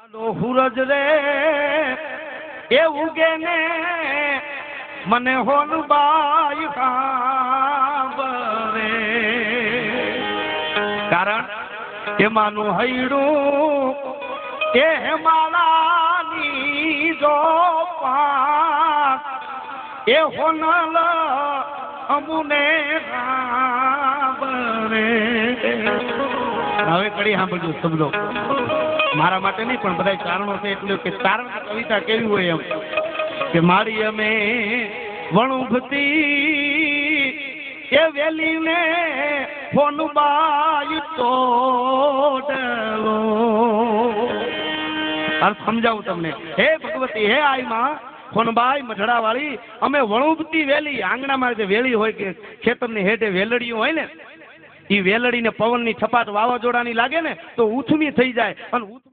સૂરજ રે એ ઉગે ને મને હોનબાઈ સાંભળે કારણ એમાંનું હૈડું એ માલાની જો પાક એ હોનલ અમુને સાંભળે હવે કડી સાંભળજો શબ્દો મારા માટે નહીં પણ બધા કારણો છે એટલે કે તારણ કવિતા કેવી હોય એમ કે મારી અમે વણુભતી એ વેલીને ફોનબાઈ તોડલો અર્થ સમજાવું તમને હે ભગવતી હે આઈ માં ફોનબાઈ મઢડા વાળી અમે વણુભતી વેલી આંગણામાં જે વેલી હોય કે ખેતરની હેઠે વેલડીઓ હોય ને એ વેલડીને પવનની છપાટ વાવાઝોડાની લાગે ને તો ઉથમી થઈ જાય અને